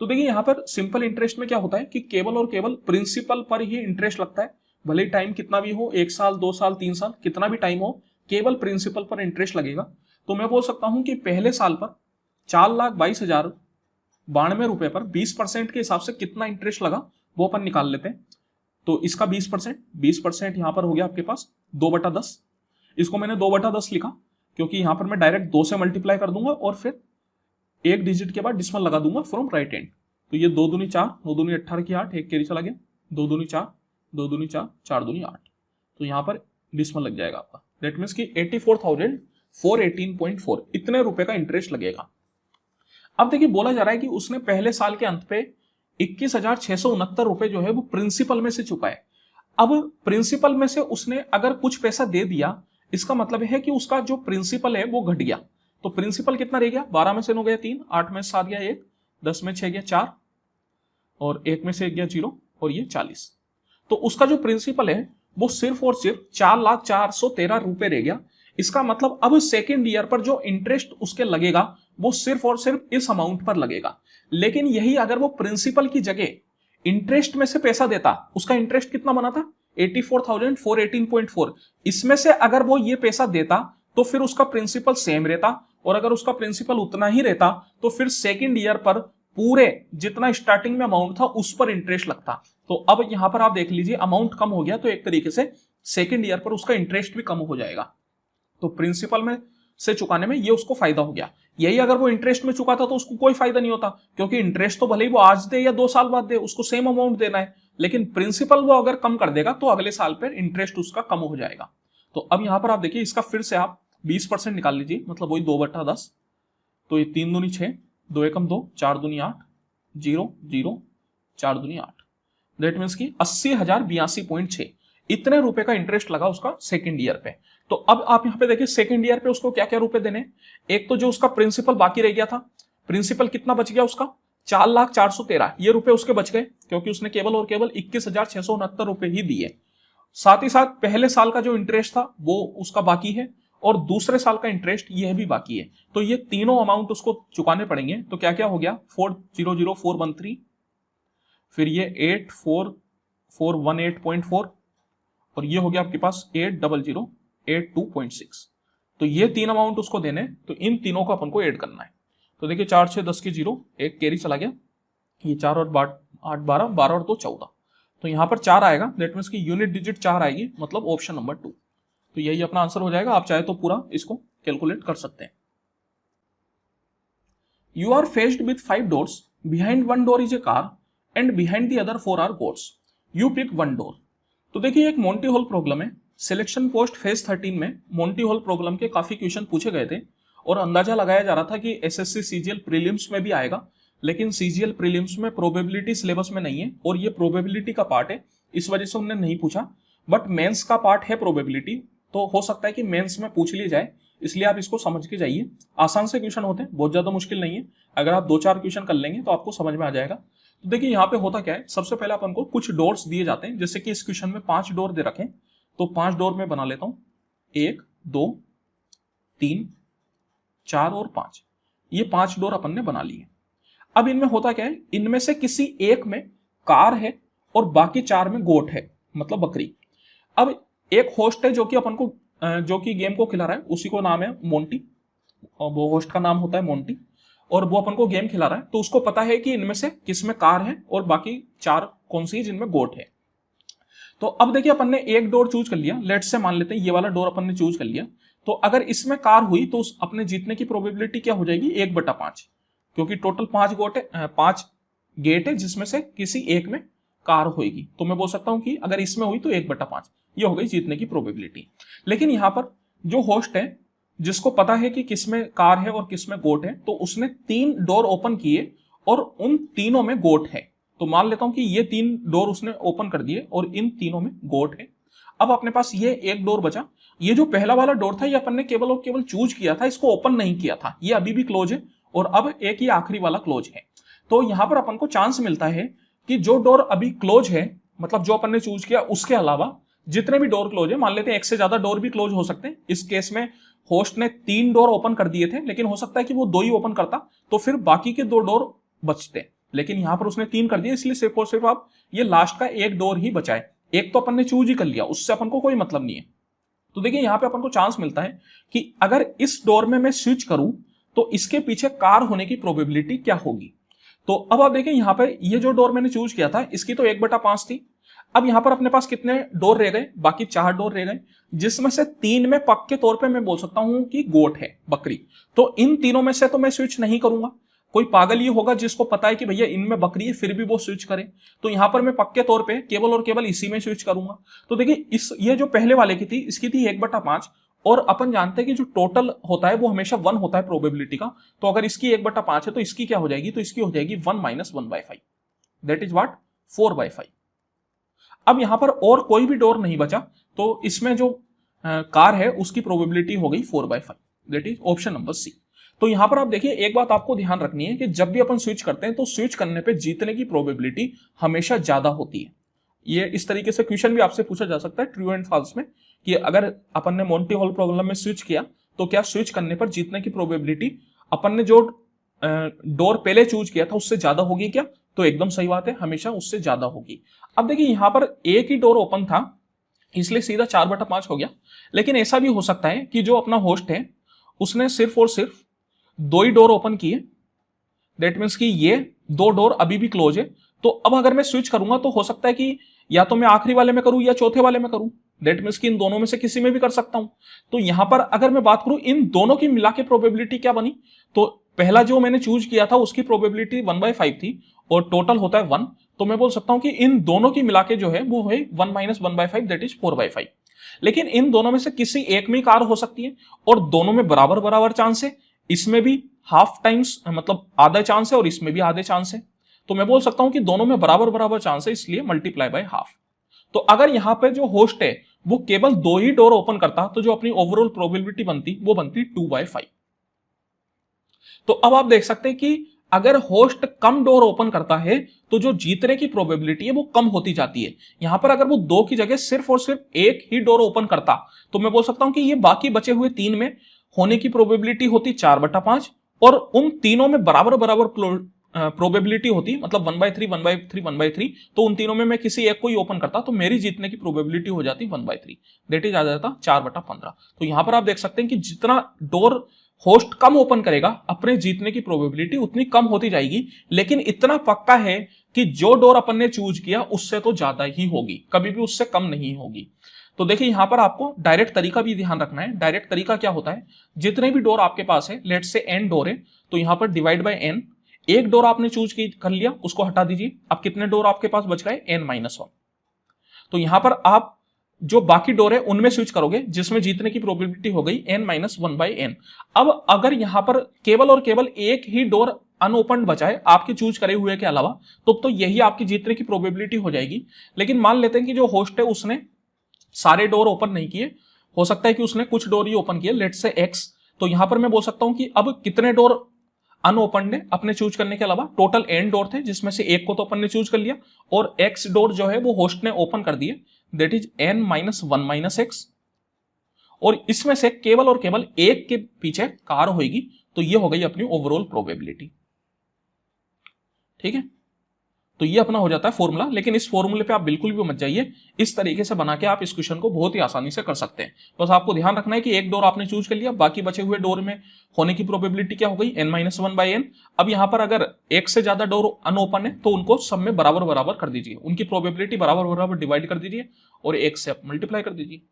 तो देखिए यहाँ पर सिंपल इंटरेस्ट में क्या होता है कि केवल और केवल प्रिंसिपल पर ही इंटरेस्ट लगता है, भले टाइम कितना भी हो, 1 साल 2 साल 3 साल कितना भी टाइम हो, केवल प्रिंसिपल पर इंटरेस्ट लगेगा। तो मैं बोल सकता हूं कि पहले साल पर 4,22,092 रुपए पर 20% के हिसाब से कितना इंटरेस्ट लगा वो अपन निकाल लेते हैं। तो इसका 20% यहां पर हो गया आपके पास 2/10। इसको मैंने 2/10 लिखा क्योंकि यहां पर मैं डायरेक्ट 2 से मल्टीप्लाई कर दूंगा और फिर एक डिजिट के बाद डिसमल लगा दूंगा फ्रॉम राइट एंड। तो ये 2 दूनी 4, 9 दूनी 18 की 8, एक कैरी चला गया, 2 दूनी 4, 2 दूनी 4, 4 दूनी 8। तो यहां पर डिसमल लग जाएगा आपका, दैट मीन्स कि 84,418.4 इतने रुपए का इंटरेस्ट लगेगा। अब देखिए बोला जा रहा है कि उसने पहले साल के अंत पे 21,669 रुपए जो है वो प्रिंसिपल में से चुकाए। अब प्रिंसिपल में से उसने अगर कुछ पैसा दे दिया, इसका मतलब है कि उसका जो प्रिंसिपल है वो घट गया। तो प्रिंसिपल कितना रह गया, 12 में से 9 गया 3, 8 में से 7 गया 1, 10 में 6 गया 4, और 1 में से 1 गया 0, और ये 40। तो उसका जो प्रिंसिपल है वो सिर्फ और सिर्फ 4,04,13 रुपए रह गया। इसका मतलब अब सेकेंड ईयर पर जो इंटरेस्ट उसके लगेगा वो सिर्फ और सिर्फ इस अमाउंट पर लगेगा। लेकिन यही अगर वो प्रिंसिपल की जगह इंटरेस्ट में से पैसा देता, उसका इंटरेस्ट कितना बना था 84,418.4, इसमें से अगर वो ये पैसा देता तो फिर उसका प्रिंसिपल सेम रहता, और अगर उसका प्रिंसिपल उतना ही रहता तो फिर सेकेंड ईयर पर पूरे जितना स्टार्टिंग में अमाउंट था उस पर इंटरेस्ट लगता। तो अब यहां पर आप देख लीजिए अमाउंट कम हो गया, तो एक तरीके से सेकेंड ईयर पर उसका इंटरेस्ट भी कम हो जाएगा। तो प्रिंसिपल में से चुकाने में ये उसको फायदा हो गया। यही अगर वो इंटरेस्ट में चुका था तो उसको कोई फायदा नहीं होता, क्योंकि इंटरेस्ट तो भले ही वो आज दे या 2 साल बाद दे, उसको सेम अमाउंट देना है। लेकिन प्रिंसिपल वो अगर कम कर देगा तो अगले साल पर इंटरेस्ट उसका कम हो जाएगा। तो अब यहां पर आप देखिए इसका फिर से आप 20% निकाल लीजिए, मतलब वही 2/10। तो ये 3 दूनी 6, 2 एकम 2, 4 दूनी 8, 0 0, 4 दूनी 8, दैट मीन्स की 80,082.6 इतने रुपए का इंटरेस्ट लगा उसका सेकेंड ईयर पे। तो अब आप यहां पे देखिए सेकेंड ईयर पे उसको क्या क्या रुपए देने। एक तो जो उसका प्रिंसिपल बाकी रह गया था, प्रिंसिपल कितना बच गया उसका 4,04,13 ये रुपए उसके बच गए, क्योंकि उसने केवल और केवल 21,669 रुपए ही दिए। साथ ही साथ पहले साल का जो इंटरेस्ट था वो उसका बाकी है, और दूसरे साल का इंटरेस्ट यह भी बाकी है। तो ये तीनों अमाउंट उसको चुकाने पड़ेंगे। तो क्या क्या हो गया 400,413, फिर ये 84,418.4, और ये हो गया आपके पास 800,82.6। तो ये 3 अमाउंट उसको देने, तो इन तीनों को अपन को ऐड करना है। तो देखिए 4 6 10 की 0, एक कैरी चला गया, ये 4 और 8 12, 12 और 2 14। तो यहां पर 4 आएगा, दैट मीन्स की यूनिट डिजिट 4 आएगी, मतलब ऑप्शन नंबर 2। तो यही अपना आंसर हो जाएगा। आप चाहे तो पूरा इसको कैलकुलेट कर सकते हैं। You are faced with 5 doors, behind 1 door is a car and behind the other 4 are goats, you pick 1 door. तो देखिए एक मोंटी हॉल प्रॉब्लम है। सिलेक्शन पोस्ट फेज 13 में मोंटी हॉल प्रॉब्लम के काफी क्वेश्चन पूछे गए थे, और अंदाजा लगाया जा रहा था कि एसएससी सीजीएल प्रीलिम्स में भी आएगा। लेकिन सीजीएल प्रीलिम्स में प्रोबेबिलिटी सिलेबस में नहीं है, और ये प्रोबेबिलिटी का पार्ट है, इस वजह से उन्होंने नहीं पूछा। बट मेंस का पार्ट है प्रोबेबिलिटी, तो हो सकता है कि मेंस में पूछ ली जाए, इसलिए आप इसको समझ के जाइए। आसान से क्वेश्चन होते हैं, बहुत ज्यादा मुश्किल नहीं है। अगर आप 2-4 क्वेश्चन कर लेंगे तो आपको समझ में आ जाएगा। तो देखिए यहाँ पे होता क्या है, सबसे पहले अपन को कुछ डोर्स दिए जाते हैं। जैसे कि इस क्वेश्चन में 5 डोर दे रखे, तो 5 डोर में बना लेता हूं, 1 2 3 4 और 5। ये 5 डोर अपन ने बना लिए। अब इनमें होता क्या है, इनमें से किसी एक में कार है और बाकी 4 में गोट है, मतलब बकरी। अब एक होस्ट है जो कि अपन को जो कि गेम को खिला रहा है, उसी को नाम है मोंटी, और वो होस्ट का नाम होता है मोंटी, और वो अपन को गेम खिला रहा है। तो उसको पता है कि इनमें से किसमें कार है और बाकी 4 कौन सी है जिनमें गोट है। तो अब देखिए अपन ने एक डोर चूज कर लिया, लेट्स से मान लेते हैं ये वाला डोर अपन ने चूज कर लिया। तो अगर इसमें कार हुई तो उस अपने जीतने की प्रोबेबिलिटी क्या हो जाएगी 1/5, क्योंकि टोटल 5 गोट है, 5 गेट है जिसमें से किसी एक में कार होगी। तो मैं बोल सकता हूं कि अगर इसमें हुई तो 1/5, ये हो गई जीतने की प्रोबेबिलिटी। लेकिन यहां पर जो होस्ट है जिसको पता है कि किसमें कार है और किसमें गोट है, तो उसने 3 डोर ओपन किए और उन तीनों में गोट है। तो मान लेता हूं कि ये 3 डोर उसने ओपन कर दिए और इन तीनों में गोट है। अब अपने पास ये एक डोर बचा। ये जो पहला वाला डोर था ये अपन ने केवल और केवल चूज किया था, इसको ओपन नहीं किया था, ये अभी भी क्लोज है, और अब एक ही आखिरी वाला क्लोज है। तो यहां पर अपन को चांस मिलता है कि जो डोर अभी क्लोज है, मतलब जो अपन ने चूज किया उसके अलावा जितने भी डोर क्लोज है, मान लेते हैं एक से ज्यादा डोर भी क्लोज हो सकते हैं। इस केस में होस्ट ने 3 डोर ओपन कर दिए थे, लेकिन हो सकता है कि वो 2 ही ओपन करता, तो फिर बाकी के 2 डोर बचते। लेकिन यहां पर उसने 3 कर दिए, इसलिए सिर्फ और सिर्फ आप ये लास्ट का एक डोर ही बचाए। एक तो अपन ने चूज ही कर लिया, उससे अपन को कोई मतलब नहीं है। तो देखिए यहां पे अपन को चांस मिलता है कि अगर इस डोर में मैं स्विच करूं तो इसके पीछे कार होने की प्रोबेबिलिटी क्या होगी। तो अब आप देखिए यहां पे ये जो डोर मैंने चूज किया था इसकी तो 1/5 थी। अब यहां पर अपने पास कितने डोर रह गए, बाकी 4 डोर रह गए, जिसमें से 3 में पक्के तौर पे मैं बोल सकता हूं कि गोट है, बकरी। तो इन तीनों में से तो मैं स्विच नहीं करूंगा। कोई पागल ये होगा जिसको पता है कि भैया इनमें बकरी है फिर भी वो स्विच करे। तो यहां पर मैं पक्के तौर पे केवल और केवल इसी में स्विच करूंगा। तो देखिए ये जो पहले वाले की थी इसकी थी 1/5, और अपन जानते हैं कि जो टोटल होता है वो हमेशा 1 होता है प्रोबेबिलिटी का। तो अगर इसकी 1/5 है तो इसकी क्या हो जाएगी, तो इसकी हो जाएगी 1 - 1/5, दैट इज व्हाट 4/5। अब यहां पर और कोई भी डोर नहीं बचा, तो इसमें जो कार है उसकी प्रोबेबिलिटी हो गई 4/5, that is option number C. तो यहां पर आप देखिए एक बात आपको ध्यान रखनी है कि जब भी अपन स्विच करते हैं तो स्विच करने पे जीतने की प्रोबेबिलिटी हमेशा ज्यादा होती है। ये इस तरीके से क्वेश्चन भी आपसे पूछा जा सकता है ट्रू एंड फॉल्स में, कि अगर अपन ने मोंटी हॉल प्रॉब्लम में स्विच किया तो क्या स्विच करने पर जीतने की प्रोबेबिलिटी अपन ने जो डोर पहले चूज किया था उससे ज्यादा होगी क्या। तो एकदम सही बात है, हमेशा उससे ज्यादा होगी। अब देखिए यहां पर एक ही डोर ओपन था इसलिए सीधा 4/5 हो गया। लेकिन ऐसा भी हो सकता है कि जो अपना होस्ट है उसने सिर्फ और सिर्फ 2 ही डोर ओपन किए, दैट मीन्स कि ये दो डोर अभी भी क्लोज है। तो अब अगर मैं स्विच करूंगा तो हो सकता है कि या तो मैं आखिरी वाले में करूं या चौथे वाले में करूं। दैट मीन्स कि इन दोनों में से किसी में भी कर सकता हूं। तो यहां पर अगर मैं बात करूं इन दोनों की मिला के प्रोबेबिलिटी क्या बनी, तो पहला जो मैंने चूज किया था उसकी प्रोबेबिलिटी 1/5 थी और टोटल होता है 1। तो मैं बोल सकता हूं कि इन दोनों की मिला के जो है वो है 1 - 1/5 दैट इज 4/5। लेकिन इन दोनों में से किसी एक में कार हो सकती है और दोनों में बराबर बराबर चांस है। इसमें भी हाफ टाइम्स मतलब आधा चांस है और इसमें भी आधे चांस है। तो मैं बोल सकता हूं कि दोनों में बराबर बराबर चांस है, इसलिए मल्टीप्लाई बाय हाफ। तो अगर यहां पे जो होस्ट है वो केवल दो ही डोर ओपन करता तो जो अपनी ओवरऑल प्रोबेबिलिटी बनती वो बनती 2/5। तो अब आप देख सकते हैं कि अगर होस्ट कम डोर ओपन करता है तो जो जीतने की प्रोबेबिलिटी है वो कम होती जाती है। यहां पर अगर वो दो की जगह सिर्फ और सिर्फ एक ही डोर ओपन करता तो मैं बोल सकता हूं कि ये बाकी बचे हुए तीन में होने की प्रोबेबिलिटी होती 4/5 और उन तीनों में बराबर बराबर प्रोबेबिलिटी होती, मतलब 1/3 1/3 1/3। तो उन तीनों में मैं किसी एक को ही ओपन करता तो मेरी जीतने की प्रोबेबिलिटी हो जाती 1/3, दैट इज आ जाता 4/15। तो यहां पर आप देख सकते हैं कि जितना डोर होस्ट कम ओपन करेगा अपने जीतने की प्रोबेबिलिटी उतनी कम होती जाएगी। लेकिन इतना पक्का है कि जो डोर अपन ने चूज किया उससे तो ज्यादा ही होगी, कभी भी उससे कम नहीं होगी। तो देखिए यहां पर आपको डायरेक्ट तरीका भी ध्यान रखना है। डायरेक्ट तरीका क्या होता है, जितने भी डोर आपके पास है, लेट्स से n डोर है, तो यहां पर डिवाइड बाय n। एक डोर आपने चूज कर लिया, उसको हटा दीजिए। अब कितने डोर आपके पास बच गए, n-1। तो यहां पर आप जो बाकी डोर है उनमें स्विच करोगे जिसमें जीतने की प्रोबेबिलिटी हो गई n-1/n। अब अगर यहां पर केवल और केवल एक ही डोर अनओपन बचा है आपके चूज करे हुए के अलावा, तो यही आपकी जीतने की प्रोबेबिलिटी हो जाएगी। लेकिन मान लेते हैं कि जो होस्ट है उसने सारे डोर ओपन नहीं किए, हो सकता है कि उसने कुछ डोर ही ओपन किए, लेट्स से x। तो यहां पर मैं बोल सकता हूं कि अब कितने डोर अनओपन है अपने चूज करने के अलावा, टोटल n डोर थे जिसमें से एक को तो अपन ने चूज कर लिया और x डोर जो है वो होस्ट ने ओपन कर दिए, दैट इज n-1 - x। और इसमें से केवल और केवल एक के पीछे कार होगी। तो ये हो गई अपनी ओवरऑल प्रोबेबिलिटी। ठीक है, तो ये अपना हो जाता है फॉर्मूला। लेकिन इस फॉर्मूले पे आप बिल्कुल भी मत जाइए, इस तरीके से बना के आप इस क्वेश्चन को बहुत ही आसानी से कर सकते हैं। बस आपको ध्यान रखना है कि एक डोर आपने चूज कर लिया, बाकी बचे हुए डोर में होने की प्रोबेबिलिटी क्या हो गई, n-1/n। अब यहां पर अगर एक से ज्यादा डोर अनओपन है तो उनको सब में बराबर बराबर कर दीजिए, उनकी प्रोबेबिलिटी बराबर बराबर डिवाइड कर दीजिए और एक से मल्टीप्लाई कर दीजिए।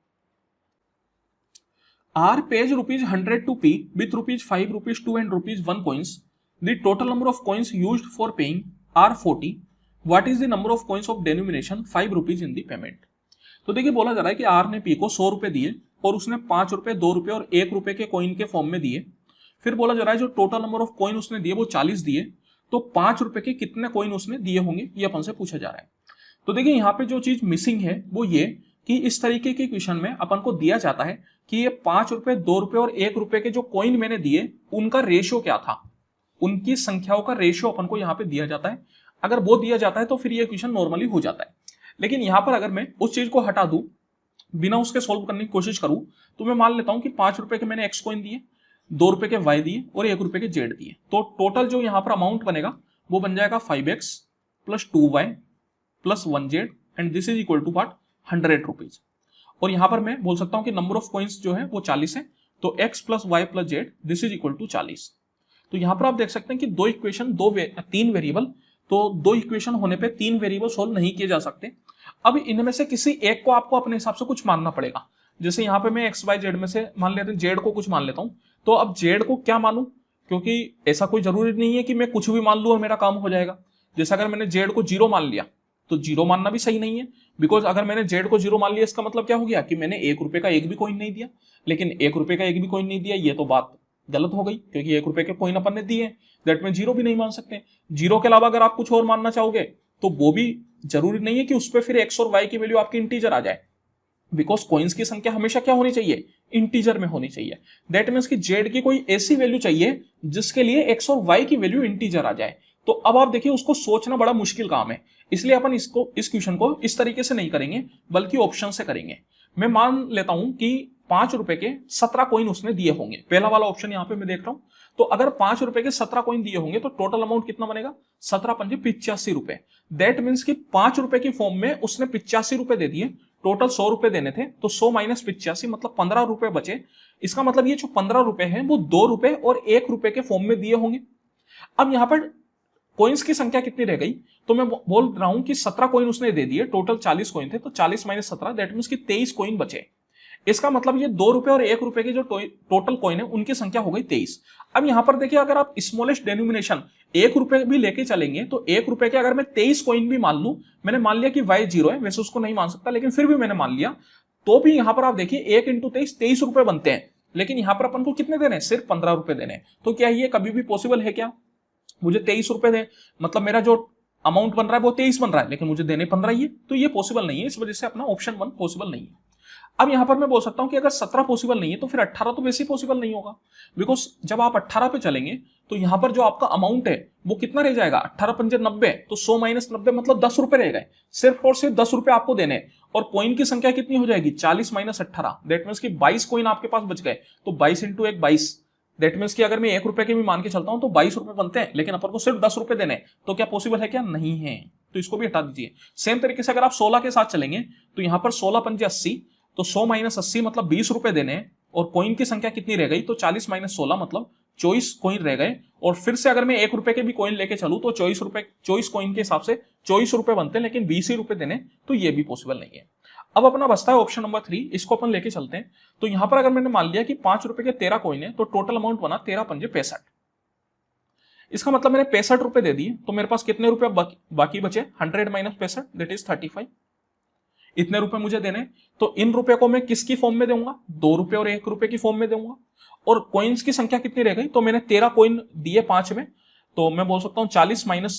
R pays ₹100 to P with ₹5, ₹2 and ₹1 coins. The total number of coins used for paying are 40. What is the number of coins of denomination 5 rupees in the payment? तो देखिए बोला जा रहा है कि R ने P को 100 रुपए दिए और उसने 5 रुपए, 2 रुपए और 1 रुपए के कॉइन के फॉर्म में दिए। फिर बोला जा रहा है जो टोटल नंबर ऑफ कॉइन उसने दिए वो 40 दिए, तो 5 रुपए के कितने कॉइन उसने दिए होंगे, ये अपन से पूछा जा रहा है। तो देखिए यहाँ पे जो चीज मिसिंग है वो ये कि इस तरीके के क्वेश्चन में अपन को दिया जाता है कि ये 5 रुपए, 2 रुपए और 1 रुपए के जो कॉइन मैंने दिए उनका रेशियो क्या था, उनकी संख्याओं का रेशियो अपन को यहाँ पे दिया जाता है। अगर वो दिया जाता है तो फिर ये क्वेश्चन नॉर्मली हो जाता है। लेकिन यहाँ पर अगर मैं उस चीज को हटा दूं, बिना उसके सोल्व करने की कोशिश करूं, तो मैं मान लेता हूं कि 5 रुपए के मैंने एक्स कॉइन दिए, 2 रुपए के वाई दिए और 1 रुपए के जेड दिए। तो टोटल जो यहाँ पर अमाउंट बनेगा वो बन जाएगा 5x + 2y + 1z and this is equal to what, 100 rupees. और यहां पर मैं बोल सकता हूं कि नंबर ऑफ कॉइन्स जो है वो 40 है, तो x + y + z this is equal to 40। तो यहां पर आप देख सकते हैं कि दो इक्वेशन, तीन वेरिएबल, तो दो इक्वेशन होने पे तीन वेरिएबल सोल्व नहीं किए जा सकते। अब इनमें से किसी एक को आपको अपने हिसाब से कुछ मानना पड़ेगा। जैसे यहाँ पे मैं x y z में से मान लेते हैं जेड को कुछ मान लेता हूं, तो अब जेड को क्या मानूं, क्योंकि ऐसा कोई जरूरी नहीं है कि मैं कुछ भी मान लूं और मेरा काम हो जाएगा। जैसे अगर मैंने जेड को 0 मान लिया तो 0 मानना भी सही नहीं है, बिकॉज अगर मैंने जेड को 0 मान लिया इसका मतलब क्या हो गया कि मैंने 1 रुपए का एक भी कॉइन नहीं दिया। लेकिन 1 रुपए का एक भी कॉइन नहीं दिया ये तो बात गलत हो गई, क्योंकि 1 रुपए के कॉइन अपन ने दिए, दैट में 0 भी नहीं मान सकते। 0 के अलावा अगर आप कुछ और मानना चाहोगे तो वो भी जरूरी नहीं है कि उस पर फिर एक्स और वाई की वैल्यू आपकी इंटीजर आ जाए, बिकॉज कॉइन्स की संख्या हमेशा क्या होनी चाहिए, इंटीजर में होनी चाहिए। दैट मीन्स कि जेड की कोई ऐसी वैल्यू चाहिए जिसके लिए एक्स और वाई की वैल्यू इंटीजर आ जाए। तो अब आप देखिए उसको सोचना बड़ा मुश्किल काम है, इसलिए अपन इस क्वेश्चन को इस तरीके से नहीं करेंगे बल्कि ऑप्शन से करेंगे। मैं मान लेता हूं कि 5 रुपए के 17 कॉइन उसने दिए होंगे, पहला वाला ऑप्शन यहां पे मैं देख रहा हूं। तो अगर 5 रुपए के 17 कॉइन दिए होंगे तो टोटल अमाउंट कितना बनेगा, 17 × 5 = 85 रुपए। दैट मीन्स कि 5 रुपए की फॉर्म में उसने 85 रुपए दे दिए, टोटल 100 रुपए देने थे, तो 100 - 85 मतलब 15 रुपए बचे। इसका मतलब ये जो 15 रुपए हैं वो 2 रुपए और 1 रुपए के फॉर्म में दिए होंगे। अब यहां पर कोइंस की संख्या कितनी रह गई, तो मैं बोल रहा हूं कि 17 कोइन उसने दे दिए, टोटल 40 कोइन थे, तो 40 माइनस 17 दैट मींस कि 23 कोइन बचे। इसका मतलब ये 2 रुपए और 1 रुपए के जो टोटल कॉइन है उनकी संख्या हो गई 23। अब यहां पर देखिए अगर आप स्मॉलेस्ट डेनोमिनेशन 1 रुपए भी लेके चलेंगे तो 1 रुपए के अगर मैं 23 कॉइन भी मान लूं, मैंने मान लिया कि y 0 है, वैसे उसको नहीं मान सकता लेकिन फिर भी मैंने मान लिया, तो भी यहां पर आप देखिए 1 इंटू 23 रुपए बनते हैं, लेकिन यहां पर अपन को कितने देने हैं, सिर्फ 15 रुपए देने हैं। तो क्या ये कभी भी पॉसिबल है क्या, मुझे 23 रुपए दे, मतलब मेरा जो अमाउंट बन रहा है वो 23 बन रहा है लेकिन मुझे देने 15 ही है, तो ये पॉसिबल नहीं है। इस वजह से अपना ऑप्शन 1 पॉसिबल नहीं है। अब यहां पर मैं बोल सकता हूं कि अगर 17 पॉसिबल नहीं है तो फिर 18 तो वैसे ही पॉसिबल नहीं होगा, बिकॉज जब आप 18 पे चलेंगे तो यहां पर जो आपका अमाउंट है वो कितना रह जाएगा, 18 पंजे 90, तो 100 माइनस 90 मतलब 10 रुपए रह गए, सिर्फ और सिर्फ 10 रुपए आपको देने, और कॉइन की संख्या कितनी हो जाएगी, 40 माइनस 18, दैट मीन्स कि 22 कॉइन आपके पास बच गए, तो 22 इंटू 1 22, दैट मीन्स कि अगर मैं 1 रुपए के भी मान के चलता हूं तो 22 रुपए बनते हैं, लेकिन अपन को सिर्फ 10 रुपए देने, तो क्या पॉसिबल है क्या, नहीं है, तो इसको भी हटा दीजिए। सेम तरीके से अगर आप 16 के साथ चलेंगे तो यहां पर 16 पंजे 80, तो 100 माइनस 80 मतलब 20 रुपए देने, और कॉइन की संख्या कितनी रह गई, तो 40 माइनस 16 मतलब 24 कॉइन रह गए, और फिर से अगर मैं 1 रुपए के भी कॉइन लेके चलूं तो 24 कॉइन के हिसाब से 24 रुपए बनते हैं, लेकिन 20 ही रुपए देने, तो ये भी पॉसिबल नहीं है। अब अपना बचता है ऑप्शन नंबर 3, इसको अपन लेके चलते हैं। तो यहां पर अगर मैंने मान लिया कि 5 रुपए के 13 कॉइन है, तो टोटल अमाउंट बना 13 पंजे 65, इसका मतलब मैंने 65 रुपए दे दिए, तो मेरे पास कितने रुपए बाकी बचे, 100 माइनस 65 दैट इज 35, इतने रुपए मुझे देने। तो इन रुपए को मैं किसकी फॉर्म में दूंगा, 2 रुपए और 1 रुपए की फॉर्म में दूंगा, और कॉइन्स की संख्या कितनी रह गई, तो मैंने 13 कॉइन दिए 5 में, तो मैं बोल सकता हूं 40 माइनस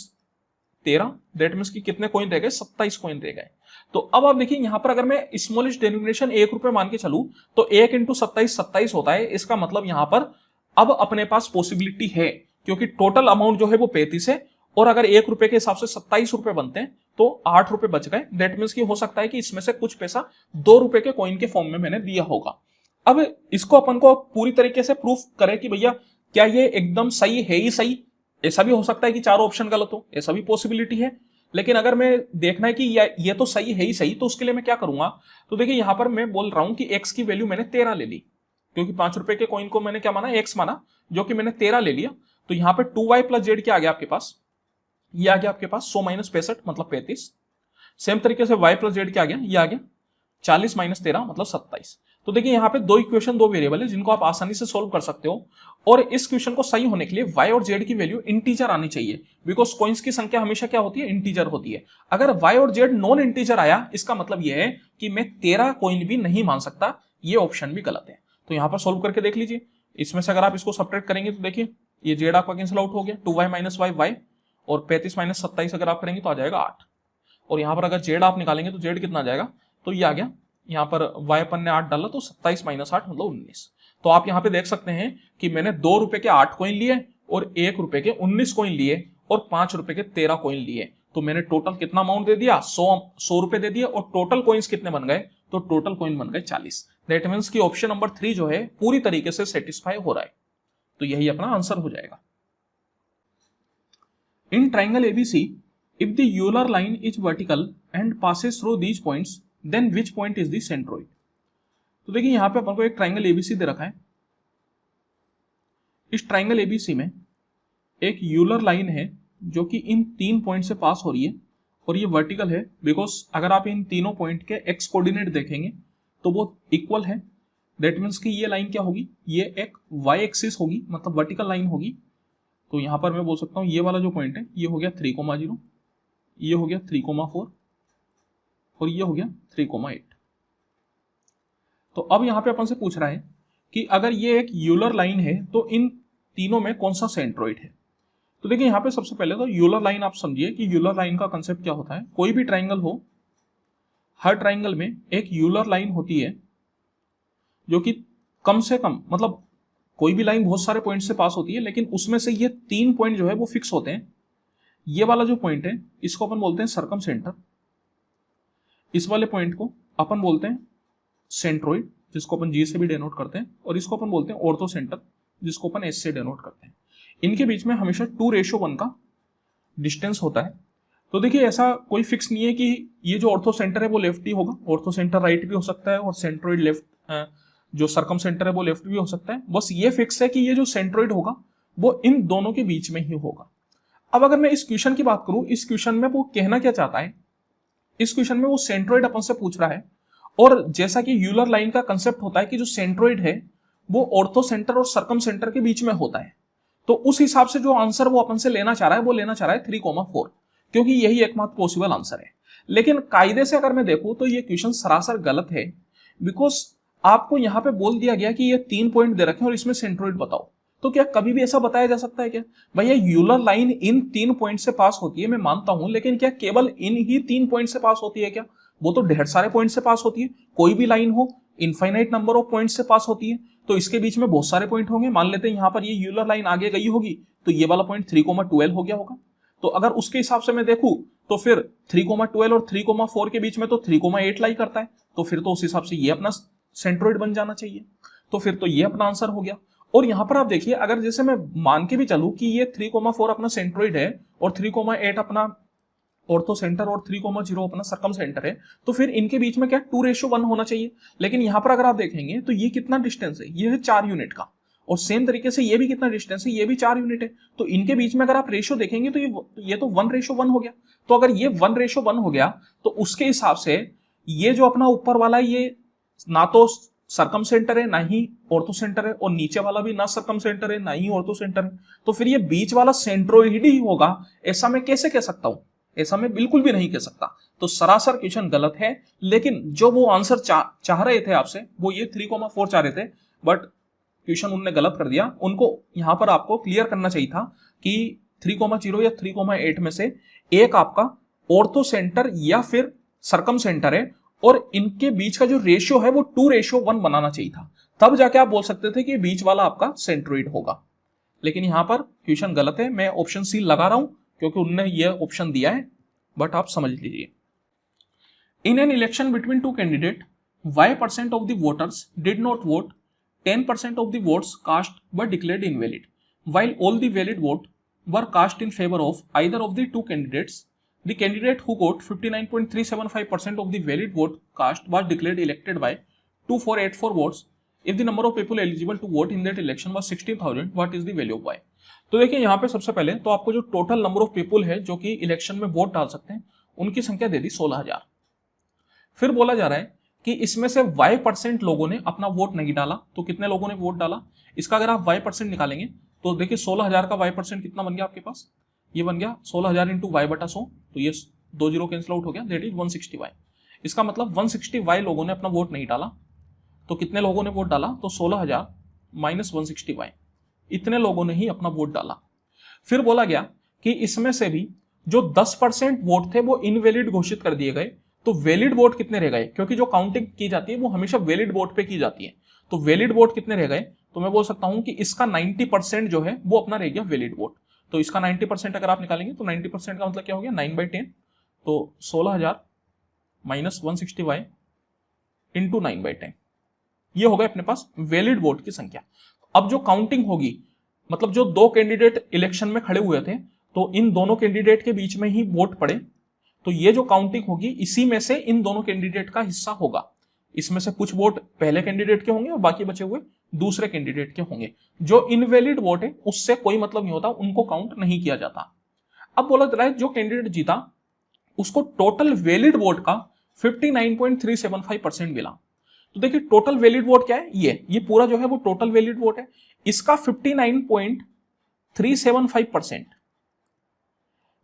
13 दैट मीन्स कि कितने कॉइन रह गए, 27 कॉइन रह गए। तो अब आप देखिए यहां पर अगर मैं स्मॉलेस्ट डिनोमिनेशन 1 रुपए मान के चलूं तो 1 इंटू 27 27 होता है, इसका मतलब यहां पर अब अपने पास पॉसिबिलिटी है, क्योंकि टोटल अमाउंट जो है वो 35 है, और अगर 1 रुपए के हिसाब से 27 रुपए बनते हैं तो 8 रुपए बच गए, दैट मीन्स कि हो सकता है कि इसमें से कुछ पैसा 2 रुपए के कॉइन के फॉर्म में मैंने दिया होगा। अब इसको अपन को पूरी तरीके से प्रूफ करें कि भैया क्या ये एकदम सही है ही सही, ऐसा भी हो सकता है कि चारों ऑप्शन गलत हो, ऐसा भी पॉसिबिलिटी है, लेकिन अगर मैं देखना है कि ये तो सही है ही सही, तो उसके लिए मैं क्या करूंगा, तो देखिए यहां पर मैं बोल रहा हूं कि x की वैल्यू मैंने 13 ले ली, क्योंकि 5 रुपए के कॉइन को मैंने क्या माना, x माना, जो कि मैंने 13 ले लिया। तो यहां पर 2y प्लस जेड क्या आ गया आपके पास, ये आ गया आपके पास 100 माइनस 65 मतलब 35। सेम तरीके से y प्लस जेड क्या आ गया, ये आ गया 40 माइनस 13 मतलब 27। तो देखिए यहाँ पे 2 इक्वेशन 2 वेरिएबल है जिनको आप आसानी से सोल्व कर सकते हो, और इस क्वेश्चन को सही होने के लिए y और z की वैल्यू इंटीजर आनी चाहिए, बिकॉज कॉइन्स की संख्या हमेशा क्या होती है, इंटीजर होती है। अगर y और z नॉन इंटीजर आया, इसका मतलब यह है कि मैं 13 कॉइन भी नहीं मान सकता, ये ऑप्शन भी गलत है। तो यहाँ पर सोल्व करके देख लीजिए, इसमें से अगर आप इसको सब्ट्रैक्ट करेंगे तो देखिए ये z आपका कैंसिल आउट हो गया, 2y माइनस वाई वाई, और 35 माइनस 27 अगर आप करेंगे तो आ जाएगा 8, और यहाँ पर अगर z आप निकालेंगे तो z कितना आ जाएगा, तो ये आ गया, यहाँ पर y अपन ने 8 डाला तो 27 माइनस 8 मतलब 19। तो आप यहाँ पे देख सकते हैं कि मैंने 2 रुपए के 8 कॉइन लिए, और 1 रुपए के 19 कॉइन लिए, और 5 रुपए के 13 कॉइन लिए, तो मैंने टोटल कितना अमाउंट दे दिया, 100 रुपए दे दिए, और टोटल कॉइन्स कितने बन गए, तो टोटल कॉइन बन गए 40। दैट मीन्स कि ऑप्शन नंबर 3 जो है पूरी तरीके से सेटिस्फाई हो रहा है, तो यही अपना आंसर हो जाएगा। In triangle ABC if the Euler line is vertical and passes through these points then which point is the centroid. तो देखिए यहां पे अपन को एक ट्राइंगल एबीसी दे रखा है, इस ट्राइंगल एबीसी में एक यूलर लाइन है जो कि इन 3 पॉइंट से पास हो रही है, और ये वर्टिकल है, बिकॉज अगर आप इन तीनों पॉइंट के एक्स कोऑर्डिनेट देखेंगे तो वो इक्वल है, दैट मीन्स कि ये लाइन क्या होगी, ये एक वाई एक्सिस होगी, मतलब वर्टिकल लाइन होगी। तो यहां पर मैं बोल सकता हूं ये वाला जो पॉइंट है ये हो गया 3,0, ये हो गया 3,4, और ये हो गया 3,8। तो अब यहां पे अपन से पूछ रहा है कि अगर ये एक यूलर लाइन है तो इन तीनों में कौन सा सेंट्रोइड है। तो देखिए यहां पे सबसे पहले तो यूलर लाइन आप समझिए कि यूलर लाइन का कंसेप्ट क्या होता है, कोई भी ट्राइंगल हो, हर ट्राइंगल में एक यूलर लाइन होती है जो कि कम से कम, मतलब कोई भी लाइन बहुत सारे पॉइंट से पास होती है, लेकिन उसमें से ये 3 पॉइंट जो है वो फिक्स होते हैं। ये वाला जो पॉइंट है इसको अपन बोलते हैं सर्कम सेंटर, इस वाले पॉइंट को अपन बोलते हैं सेंट्रोइड जिसको अपन जी से भी डिनोट करते हैं, और इसको अपन बोलते हैं ऑर्थो सेंटर जिसको अपन एस से डिनोट करते हैं। इनके बीच में हमेशा 2:1 का डिस्टेंस होता है। तो देखिए ऐसा कोई फिक्स नहीं है कि ये जो ऑर्थो सेंटर है वो लेफ्ट ही होगा, ऑर्थो सेंटर राइट भी हो सकता है, और सेंट्रोइड लेफ्ट, जो सर्कम सेंटर है वो लेफ्ट भी हो सकता है। बस ये फिक्स है कि ये जो सेंट्रोइड होगा वो इन दोनों के बीच में ही होगा। अब अगर मैं इस क्वेश्चन की बात करूं, इस क्वेश्चन में वो कहना क्या चाहता है, इस क्वेश्चन में वो सेंट्रोइड अपन से पूछ रहा है, और जैसा कि यूलर लाइन का कंसेप्ट होता है कि जो सेंट्रोइड है वो ऑर्थो सेंटर और सर्कम सेंटर के बीच में होता है, तो उस हिसाब से जो आंसर वो अपन से लेना चाह रहा है वो लेना चाह रहा है 3,4, क्योंकि यही एकमात्र पॉसिबल आंसर है। लेकिन कायदे से अगर मैं देखूं तो ये क्वेश्चन सरासर गलत है, बिकॉज आपको यहां पे बोल दिया गया कि ये 3 पॉइंट दे रखे हैं और इसमें सेंट्रोइड बताओ। तो क्या कभी भी ऐसा बताया जा सकता है क्या? भैया यूलर लाइन इन 3 पॉइंट से पास होती है, मैं मानता हूं, लेकिन क्या केवल इन ही 3 पॉइंट से पास होती है क्या? वो तो ढेर सारे पॉइंट से पास होती है। कोई भी लाइन हो इनफाइनाइट नंबर ऑफ पॉइंट से पास होती है, तो इसके बीच में बहुत सारे पॉइंट होंगे। मान लेते हैं यहां पर ये यूलर लाइन आगे गई होगी, तो ये वाला पॉइंट 3,12 हो गया होगा। तो अगर उसके हिसाब से मैं देखूं तो फिर 3,12 और 3,4 के बीच में तो 3,8 लाई करता है, तो फिर तो उस हिसाब से ये अपना सेंट्रोइड बन जाना चाहिए। तो फिर तो ये अपना आंसर हो गया। और यहां पर आप देखिए, अगर जैसे मैं मान के भी चलूं कि ये 3,4 अपना सेंट्रोइड है और 3,8 अपना ऑर्थो सेंटर और 3,0 अपना सर्कम सेंटर है, तो फिर इनके बीच में क्या 2:1 होना चाहिए। लेकिन यहां पर अगर आप देखेंगे तो ये कितना डिस्टेंस है, ये है 4 यूनिट का, और सेम तरीके से ये भी कितना डिस्टेंस है, ये भी 4 यूनिट है। तो इनके बीच में अगर आप रेशियो देखेंगे तो ये तो 1:1 हो गया। तो अगर ये 1:1 हो गया तो उसके हिसाब से ये जो अपना ऊपर वाला ये ना तो सर्कम सेंटर है ना ही ऑर्थो सेंटर है, और नीचे वाला भी ना सर्कम सेंटर है ना ही ऑर्थो सेंटर है, तो फिर ये बीच वाला सेंट्रोइड ही होगा। ऐसा मैं कैसे कह सकता हूं? ऐसा मैं बिल्कुल भी नहीं कह सकता। तो सरासर क्वेश्चन गलत है, लेकिन जो वो आंसर चाह रहे थे आपसे वो ये 3,4 चाह रहे थे, बट क्वेश्चन उन्होंने गलत कर दिया। उनको यहां पर आपको क्लियर करना चाहिए था कि 3,0 या 3,8 में से एक आपका ऑर्थो सेंटर या फिर सर्कम सेंटर है, और इनके बीच का जो रेशियो है वो 2:1 बनाना चाहिए था, तब जाके आप बोल सकते थे कि बीच वाला आपका सेंट्रोइड होगा। लेकिन यहां पर क्वेश्चन गलत है। मैं ऑप्शन सी लगा रहा हूं क्योंकि उन्होंने ये ऑप्शन दिया है, बट आप समझ लीजिए। In an election between two candidate, y% of the voters did not vote, 10% of the votes cast were declared invalid, while all the valid votes were cast in favor of either of the two candidates. The candidate who got 59.375% of the valid vote cast was declared elected by 2484 votes. If the number of people eligible to vote in that election was 16,000, what is the value of y? तो देखिए यहाँ पे सबसे पहले तो आपको जो टोटल नंबर ऑफ पीपुल है जो कि इलेक्शन में वोट डाल सकते हैं उनकी संख्या दे दी 16,000। फिर बोला जा रहा है कि इसमें से y% लोगों ने अपना वोट नहीं डाला, तो कितने लोगों ने वोट डाला? इसका अगर आप y% निकालेंगे तो देखिए 16,000 का y% कितना बन गया आपके पास? ये बन गया 16,000 इंटू y/100, तो ये 2 0 कैंसिल आउट हो गया, दैट इज 160y। इसका मतलब 160y लोगों ने अपना वोट नहीं डाला। तो कितने लोगों ने वोट डाला? तो 16,000 माइनस 160y, इतने लोगों ने ही अपना वोट डाला। फिर बोला गया कि इसमें से भी जो 10% वोट थे वो इनवैलिड घोषित कर दिए गए, तो वैलिड वोट कितने रह गए? क्योंकि जो काउंटिंग की जाती है वो हमेशा वैलिड वोट पे की जाती है, तो वैलिड वोट कितने रह गए? तो मैं बोल सकता हूं कि इसका 90% जो है वो अपना रह गया वैलिड वोट। तो इसका 90% अगर आप निकालेंगे तो 90% का मतलब क्या हो गया? 9/10, तो 16,000 माइनस 160y इंटू 9/10, ये हो गया अपने पास वैलिड वोट की संख्या। अब जो काउंटिंग होगी, मतलब जो दो कैंडिडेट इलेक्शन में खड़े हुए थे, तो इन दोनों कैंडिडेट के बीच में ही वोट पड़े, तो ये जो काउंटिंग होगी इसी में से इन दोनों कैंडिडेट का हिस्सा होगा। इसमें से कुछ वोट पहले कैंडिडेट के होंगे और बाकी बचे हुए दूसरे कैंडिडेट के होंगे। जो इनवैलिड वोट है उससे कोई मतलब नहीं होता, उनको काउंट नहीं किया जाता। अब बोला जा रहा है जो कैंडिडेट जीता उसको टोटल वैलिड वोट का 59.375% मिला। तो देखिए टोटल वैलिड वोट क्या है? ये पूरा जो है वो टोटल वैलिड वोट है, इसका 59.375%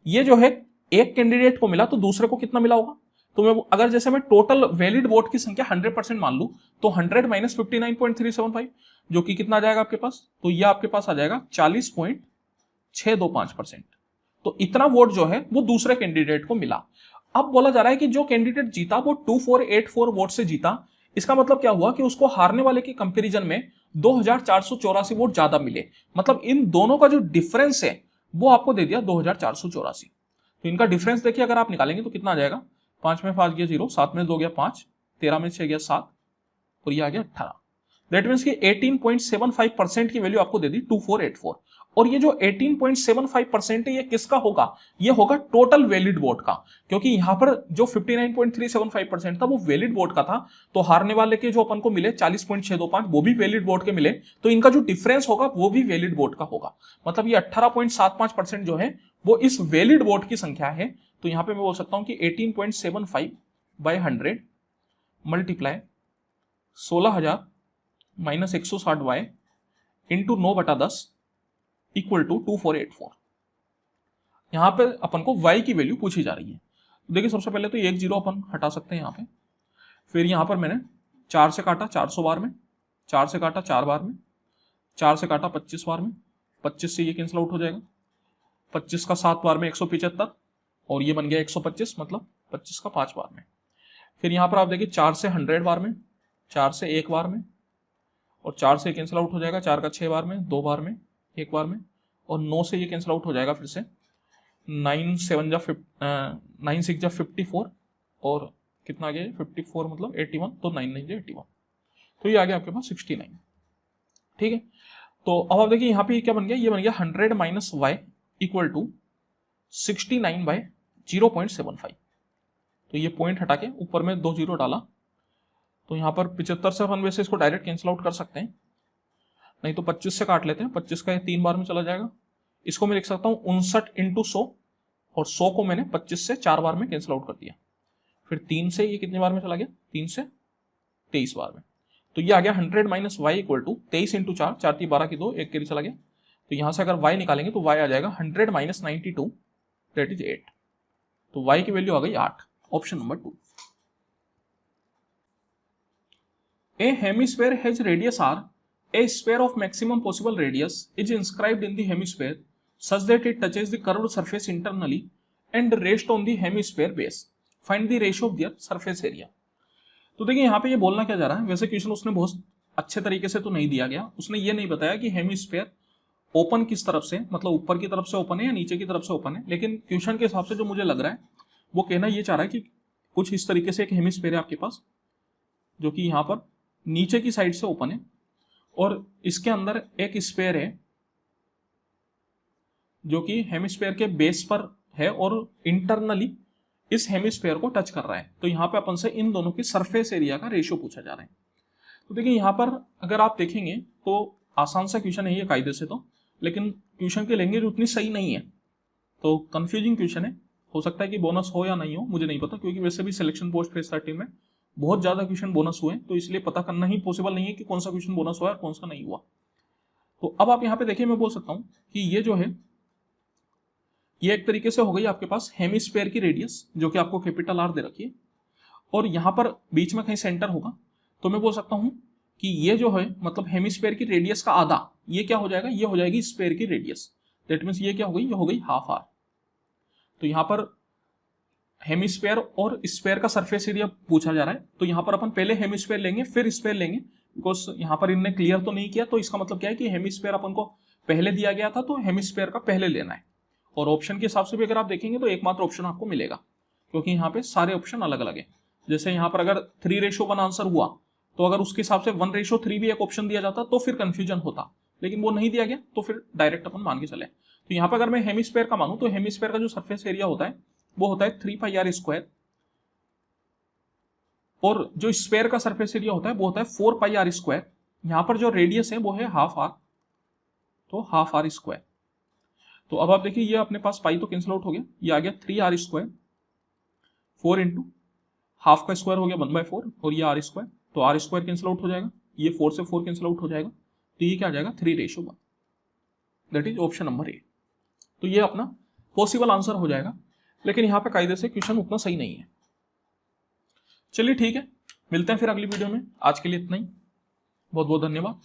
ये जो है एक कैंडिडेट को मिला, तो दूसरे को कितना मिला होगा? तो मैं अगर जैसे मैं टोटल वैलिड वोट की संख्या 100% मान लूं तो 100 माइनस 59.375 जो कि कितना आ जाएगा आपके पास? तो ये आपके पास आ जाएगा 40.625%। तो इतना वोट जो है वो दूसरे कैंडिडेट को मिला। अब बोला जा रहा है कि जो कैंडिडेट जीता वो 2484 वोट से जीता। इसका मतलब क्या हुआ कि उसको हारने वाले के कंपैरिजन में 2484 वोट ज्यादा मिले, मतलब इन दोनों का जो डिफरेंस है वो आपको दे दिया 2484। तो इनका डिफरेंस देखिए अगर आप निकालेंगे तो कितना आ जाएगा? 5 में 5 गया 0, 7 में 2 गया 5, 13 में 6 गया 7, और ये आ गया 18। दैट मीन्स कि 18.75% की वैल्यू आपको दे दी 2484। और ये जो 18.75% है ये किसका होगा? ये होगा टोटल वैलिड वोट का, क्योंकि यहां पर जो 59.375% था वो वैलिड वोट का था, तो हारने वाले के जो अपन को मिले 40.625 वो भी वैलिड वोट के मिले, तो इनका जो डिफरेंस होगा वो भी वैलिड वोट का होगा। मतलब ये 18.75% जो है वो इस वैलिड वोट की संख्या है, तो यहां पे मैं बोल सकता हूं कि 18.75 by 100 multiply 16,000 minus 160 Y into 9/10 equal to 2484। यहां पे अपन को y की वैल्यू पूछी जा रही है। देखिए सबसे पहले तो एक जीरो अपन हटा सकते हैं यहाँ पे, फिर यहाँ पर मैंने 4 से काटा 400 बार में, 4 से काटा 4 बार में, 4 से काटा 25 बार में, 25 से ये कैंसिल आउट हो जाएगा, 25 का 7 बार में 175 और ये बन गया 125, मतलब 25 का 5 बार में। फिर यहाँ पर आप देखिए 4 से 100 बार में, 4 से 1 बार में, और 4 से कैंसिल आउट हो जाएगा, 4 का 6 बार में, 2 बार में, 1 बार में, और 9 से ये कैंसिल आउट हो जाएगा फिर से, 9 6 जा 54 और कितना आ गया 54 मतलब 81, तो 9 9 जा 81, तो ये आ गया आपके पास 69। ठीक है, तो अब आप देखिए यहाँ पे क्या बन गया, ये बन गया 100 minus Y equal to 69 by 0.75। तो ये पॉइंट हटा के ऊपर में 2 जीरो डाला, तो यहाँ पर 75 से अपन वैसे इसको डायरेक्ट कैंसिल आउट कर सकते हैं, नहीं तो 25 से काट लेते हैं, 25 का ये 3 बार में चला जाएगा। इसको मैं लिख सकता हूँ 59 इंटू 100, और 100 को मैंने 25 से 4 बार में कैंसिल आउट कर दिया। फिर 3 से ये कितने बार में चला गया, 3 से 23 बार में, तो ये आ गया 100 minus Y equal to 23 into 4, 4 3 12 की 2, 1 कैरी चला गया, तो यहां से अगर y निकालेंगे तो y आ जाएगा 100 माइनस 92 दैट इज 8, तो y की वैल्यू आ गई 8, option number 2। A hemisphere has radius r, a sphere of maximum possible radius is inscribed in the hemisphere such that it touches the curved surface internally and rests on the hemisphere base. Find the ratio of their surface area. तो देखिए यहाँ पे ये बोलना क्या जा रहा है, वैसे क्वेश्चन उसने बहुत अच्छे तरीके से तो नहीं दिया गया, उसने ये नहीं बताया कि हेमिस्फेयर ओपन किस तरफ से, मतलब ऊपर की तरफ से ओपन है या नीचे की तरफ से ओपन है, लेकिन क्वेश्चन के हिसाब से जो मुझे लग रहा है वो कहना ये चाह रहा है कि कुछ इस तरीके से एक हेमिस्फेयर है आपके पास, जो कि यहाँ पर नीचे की साइड से ओपन है, और इसके अंदर एक स्फेयर है जो कि हेमिस्फेयर के बेस पर है और इंटरनली इस हेमिस्फेयर को टच कर रहा है। तो यहाँ पे अपन से इन दोनों की सरफेस एरिया का रेशियो पूछा जा रहा है। तो देखिए यहाँ पर अगर आप देखेंगे तो आसान सा क्वेश्चन है ये कायदे से तो, लेकिन क्वेश्चन की लैंग्वेज उतनी सही नहीं है, तो कंफ्यूजिंग क्वेश्चन है। हो सकता है कि बोनस हो या नहीं हो, मुझे नहीं पता, क्योंकि वैसे भी सिलेक्शन पोस्ट फेज 13 में बहुत ज्यादा क्वेश्चन बोनस हुए, तो इसलिए पता करना ही पॉसिबल नहीं है कि कौन सा क्वेश्चन बोनस हुआ और कौन सा नहीं हुआ। तो अब आप यहाँ पे देखिए, मैं बोल सकता हूँ कि ये जो है ये एक तरीके से हो गई आपके पास हेमिस्फेयर की रेडियस, जो कि आपको कैपिटल आर दे रखी है, और यहाँ पर बीच में कहीं सेंटर होगा, तो मैं बोल सकता हूँ कि ये जो है मतलब हेमिस्फेयर की रेडियस का आधा, ये क्या हो जाएगा, ये हो जाएगी स्फेयर की रेडियस, दैट मीन्स ये क्या हो गई, ये हो गई हाफ आर। तो यहाँ पर हेमिस्फेयर और स्फेयर का सरफेस एरिया पूछा जा रहा है, तो यहाँ पर अपन पहले हेमिस्फेयर लेंगे फिर स्फेयर लेंगे, बिकॉज यहाँ पर इनने क्लियर तो नहीं किया, तो इसका मतलब क्या है कि हेमिस्फेयर अपन को पहले दिया गया था, तो हेमिस्फेयर का पहले लेना है। और ऑप्शन के हिसाब से भी अगर आप देखेंगे तो एकमात्र ऑप्शन आपको मिलेगा, क्योंकि यहाँ पे सारे ऑप्शन अलग अलग है। जैसे यहाँ पर अगर 3:1 आंसर हुआ, तो अगर उसके हिसाब से 1:3 भी एक ऑप्शन दिया जाता तो फिर कंफ्यूजन होता, लेकिन वो नहीं दिया गया, तो फिर डायरेक्ट अपन मान के चले। तो यहाँ पर अगर मैं हेमिस्फेयर का मानूं, तो हेमिस्फेयर का जो सरफेस एरिया होता है वो होता है 3πr², और जो स्फेयर का सरफेस एरिया होता है वो होता है 4πr²। यहाँ पर जो रेडियस है वो है हाफ आर, तो हाफ r²। तो अब आप देखिए ये अपने पास पाई तो कैंसिल आउट हो गया, ये आ गया 3r², 4 इंटू हाफ का स्क्वायर हो गया 1/4, और ये r², तो r² कैंसिल आउट हो जाएगा, ये 4 से 4 कैंसिल आउट हो जाएगा, तो ये क्या आ जाएगा 3:1, दैट इज ऑप्शन नंबर ए। तो ये अपना पॉसिबल आंसर हो जाएगा, लेकिन यहाँ पे कायदे से क्वेश्चन उतना सही नहीं है। चलिए ठीक है, मिलते हैं फिर अगली वीडियो में, आज के लिए इतना ही, बहुत बहुत धन्यवाद।